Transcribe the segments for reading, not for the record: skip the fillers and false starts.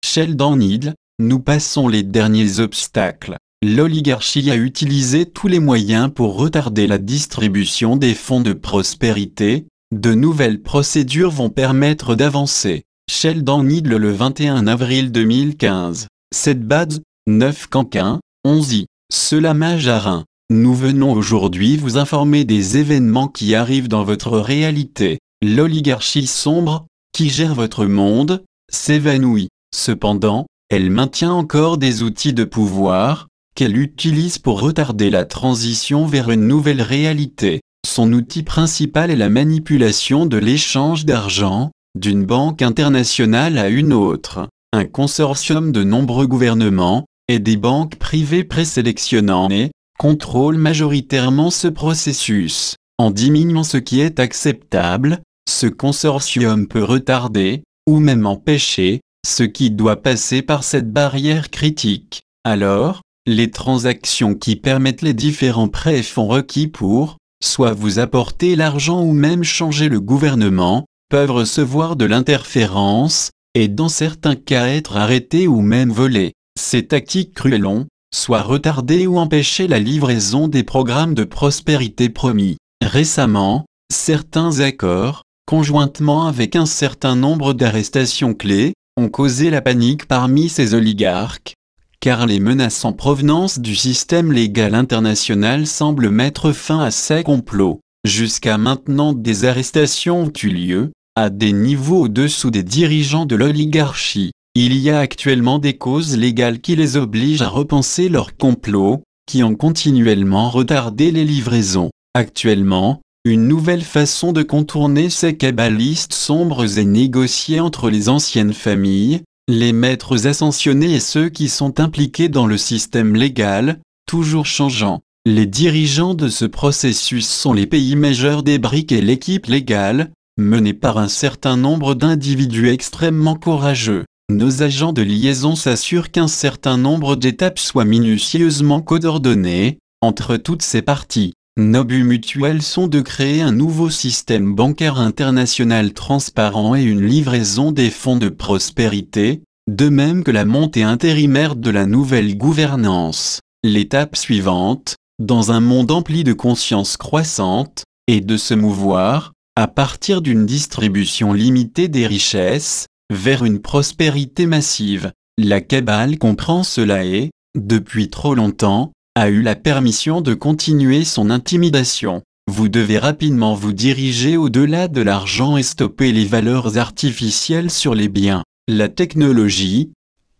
Sheldon Needle, nous passons les derniers obstacles. L'oligarchie a utilisé tous les moyens pour retarder la distribution des fonds de prospérité. De nouvelles procédures vont permettre d'avancer. Sheldon Needle le 21 avril 2015. 7 Bads, 9 Canquin, 11 I. Cela Majarin. Nous venons aujourd'hui vous informer des événements qui arrivent dans votre réalité. L'oligarchie sombre, qui gère votre monde, s'évanouit. Cependant, elle maintient encore des outils de pouvoir, qu'elle utilise pour retarder la transition vers une nouvelle réalité. Son outil principal est la manipulation de l'échange d'argent, d'une banque internationale à une autre. Un consortium de nombreux gouvernements, et des banques privées présélectionnées, contrôlent majoritairement ce processus. En diminuant ce qui est acceptable, ce consortium peut retarder, ou même empêcher, ce qui doit passer par cette barrière critique. Alors, les transactions qui permettent les différents prêts et fonds requis pour, soit vous apporter l'argent ou même changer le gouvernement, peuvent recevoir de l'interférence, et dans certains cas être arrêtés ou même volés. Ces tactiques cruelles ont, soit retardé ou empêché la livraison des programmes de prospérité promis. Récemment, certains accords, conjointement avec un certain nombre d'arrestations clés, ont causé la panique parmi ces oligarques, car les menaces en provenance du système légal international semblent mettre fin à ces complots. Jusqu'à maintenant, des arrestations ont eu lieu, à des niveaux au-dessous des dirigeants de l'oligarchie. Il y a actuellement des causes légales qui les obligent à repenser leurs complots, qui ont continuellement retardé les livraisons. Actuellement, une nouvelle façon de contourner ces cabalistes sombres est négociée entre les anciennes familles, les maîtres ascensionnés et ceux qui sont impliqués dans le système légal, toujours changeant. Les dirigeants de ce processus sont les pays majeurs des BRICS et l'équipe légale, menée par un certain nombre d'individus extrêmement courageux. Nos agents de liaison s'assurent qu'un certain nombre d'étapes soient minutieusement coordonnées entre toutes ces parties. Nos buts mutuels sont de créer un nouveau système bancaire international transparent et une livraison des fonds de prospérité, de même que la montée intérimaire de la nouvelle gouvernance. L'étape suivante, dans un monde empli de conscience croissante, est de se mouvoir, à partir d'une distribution limitée des richesses, vers une prospérité massive. La Kabbale comprend cela et, depuis trop longtemps, a eu la permission de continuer son intimidation. Vous devez rapidement vous diriger au-delà de l'argent et stopper les valeurs artificielles sur les biens. La technologie,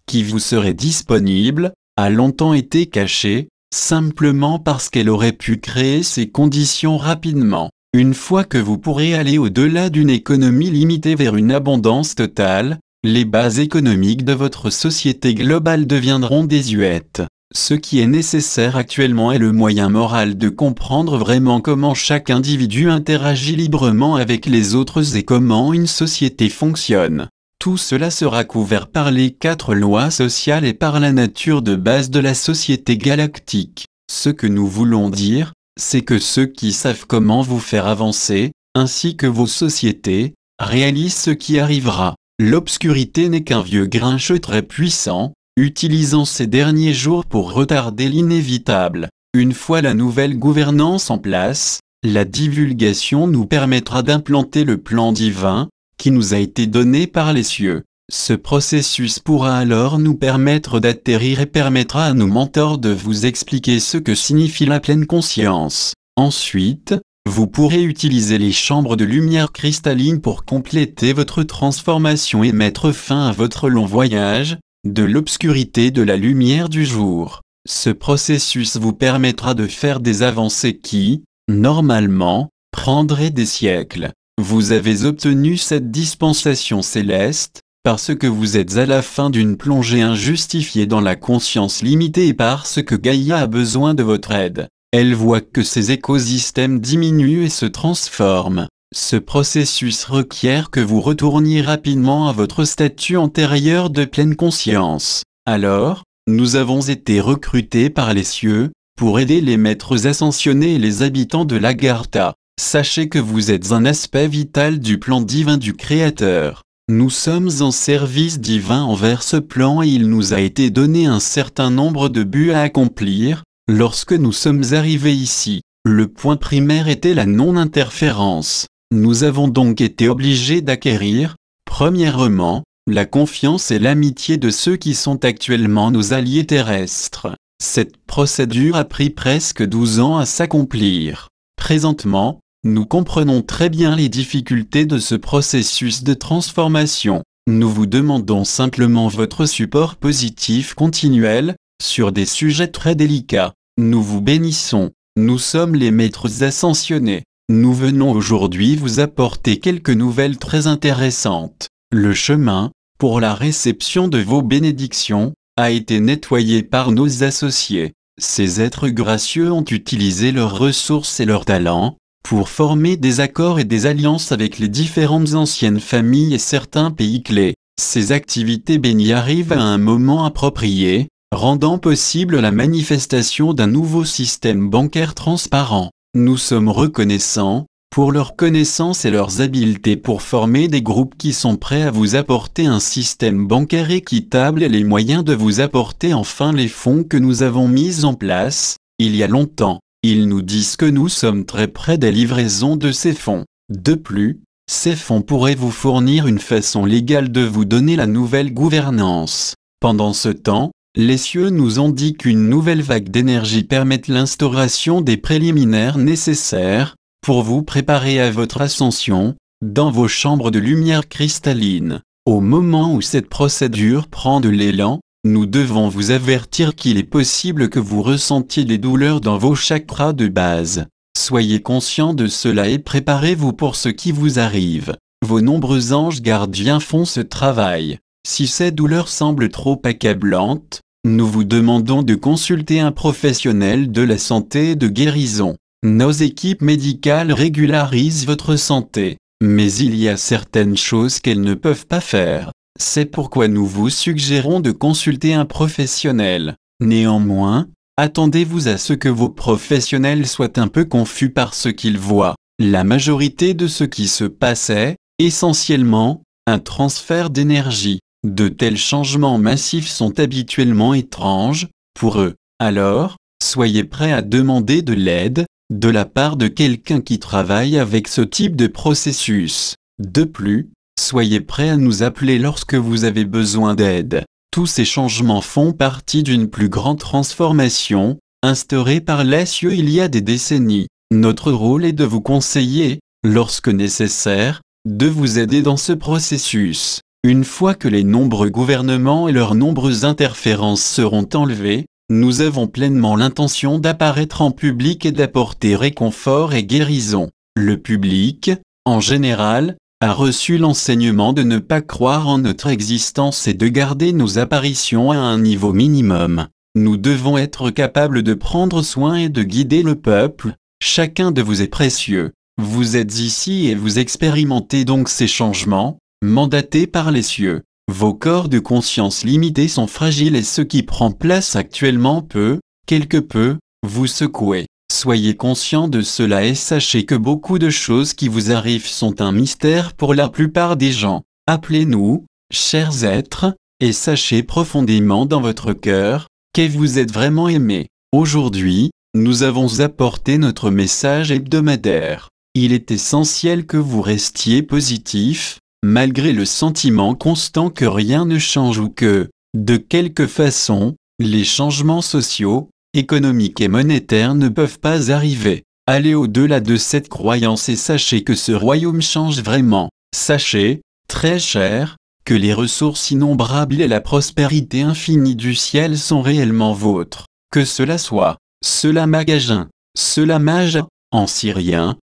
qui vous serait disponible, a longtemps été cachée, simplement parce qu'elle aurait pu créer ces conditions rapidement. Une fois que vous pourrez aller au-delà d'une économie limitée vers une abondance totale, les bases économiques de votre société globale deviendront désuètes. Ce qui est nécessaire actuellement est le moyen moral de comprendre vraiment comment chaque individu interagit librement avec les autres et comment une société fonctionne. Tout cela sera couvert par les 4 lois sociales et par la nature de base de la société galactique. Ce que nous voulons dire, c'est que ceux qui savent comment vous faire avancer, ainsi que vos sociétés, réalisent ce qui arrivera. L'obscurité n'est qu'un vieux grincheux très puissant, utilisant ces derniers jours pour retarder l'inévitable. Une fois la nouvelle gouvernance en place, la divulgation nous permettra d'implanter le plan divin, qui nous a été donné par les cieux. Ce processus pourra alors nous permettre d'atterrir et permettra à nos mentors de vous expliquer ce que signifie la pleine conscience. Ensuite, vous pourrez utiliser les chambres de lumière cristalline pour compléter votre transformation et mettre fin à votre long voyage, de l'obscurité de la lumière du jour. Ce processus vous permettra de faire des avancées qui, normalement, prendraient des siècles. Vous avez obtenu cette dispensation céleste, parce que vous êtes à la fin d'une plongée injustifiée dans la conscience limitée et parce que Gaïa a besoin de votre aide. Elle voit que ses écosystèmes diminuent et se transforment. Ce processus requiert que vous retourniez rapidement à votre statut antérieur de pleine conscience. Alors, nous avons été recrutés par les cieux, pour aider les maîtres ascensionnés et les habitants de l'Agartha. Sachez que vous êtes un aspect vital du plan divin du Créateur. Nous sommes en service divin envers ce plan et il nous a été donné un certain nombre de buts à accomplir. Lorsque nous sommes arrivés ici, le point primaire était la non-interférence. Nous avons donc été obligés d'acquérir, premièrement, la confiance et l'amitié de ceux qui sont actuellement nos alliés terrestres. Cette procédure a pris presque 12 ans à s'accomplir. Présentement, nous comprenons très bien les difficultés de ce processus de transformation. Nous vous demandons simplement votre support positif continuel, sur des sujets très délicats. Nous vous bénissons. Nous sommes les maîtres ascensionnés. Nous venons aujourd'hui vous apporter quelques nouvelles très intéressantes. Le chemin, pour la réception de vos bénédictions, a été nettoyé par nos associés. Ces êtres gracieux ont utilisé leurs ressources et leurs talents, pour former des accords et des alliances avec les différentes anciennes familles et certains pays clés. Ces activités bénies arrivent à un moment approprié, rendant possible la manifestation d'un nouveau système bancaire transparent. Nous sommes reconnaissants pour leur connaissance et leurs habiletés pour former des groupes qui sont prêts à vous apporter un système bancaire équitable et les moyens de vous apporter enfin les fonds que nous avons mis en place, il y a longtemps. Ils nous disent que nous sommes très près des livraisons de ces fonds. De plus, ces fonds pourraient vous fournir une façon légale de vous donner la nouvelle gouvernance. Pendant ce temps, les cieux nous ont dit qu'une nouvelle vague d'énergie permet l'instauration des préliminaires nécessaires pour vous préparer à votre ascension, dans vos chambres de lumière cristalline. Au moment où cette procédure prend de l'élan, nous devons vous avertir qu'il est possible que vous ressentiez des douleurs dans vos chakras de base. Soyez conscient de cela et préparez-vous pour ce qui vous arrive. Vos nombreux anges gardiens font ce travail. Si ces douleurs semblent trop accablantes, nous vous demandons de consulter un professionnel de la santé et de guérison. Nos équipes médicales régularisent votre santé, mais il y a certaines choses qu'elles ne peuvent pas faire. C'est pourquoi nous vous suggérons de consulter un professionnel. Néanmoins, attendez-vous à ce que vos professionnels soient un peu confus par ce qu'ils voient. La majorité de ce qui se passe est, essentiellement, un transfert d'énergie. De tels changements massifs sont habituellement étranges pour eux. Alors, soyez prêts à demander de l'aide, de la part de quelqu'un qui travaille avec ce type de processus. De plus, soyez prêts à nous appeler lorsque vous avez besoin d'aide. Tous ces changements font partie d'une plus grande transformation, instaurée par les cieux il y a des décennies. Notre rôle est de vous conseiller, lorsque nécessaire, de vous aider dans ce processus. Une fois que les nombreux gouvernements et leurs nombreuses interférences seront enlevées, nous avons pleinement l'intention d'apparaître en public et d'apporter réconfort et guérison. Le public, en général, a reçu l'enseignement de ne pas croire en notre existence et de garder nos apparitions à un niveau minimum. Nous devons être capables de prendre soin et de guider le peuple. Chacun de vous est précieux. Vous êtes ici et vous expérimentez donc ces changements, mandatés par les cieux. Vos corps de conscience limités sont fragiles et ce qui prend place actuellement peut, quelque peu, vous secouer. Soyez conscient de cela et sachez que beaucoup de choses qui vous arrivent sont un mystère pour la plupart des gens. Appelez-nous, chers êtres, et sachez profondément dans votre cœur, que vous êtes vraiment aimés. Aujourd'hui, nous avons apporté notre message hebdomadaire. Il est essentiel que vous restiez positif, malgré le sentiment constant que rien ne change ou que, de quelque façon, les changements sociaux, économiques et monétaires ne peuvent pas arriver. Allez au-delà de cette croyance et sachez que ce royaume change vraiment. Sachez, très cher, que les ressources innombrables et la prospérité infinie du ciel sont réellement vôtres. Que cela soit, cela magasin, cela mage, en syrien,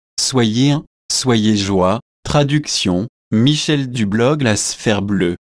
soyez joie, traduction, Michel du blog La Sphère Bleue.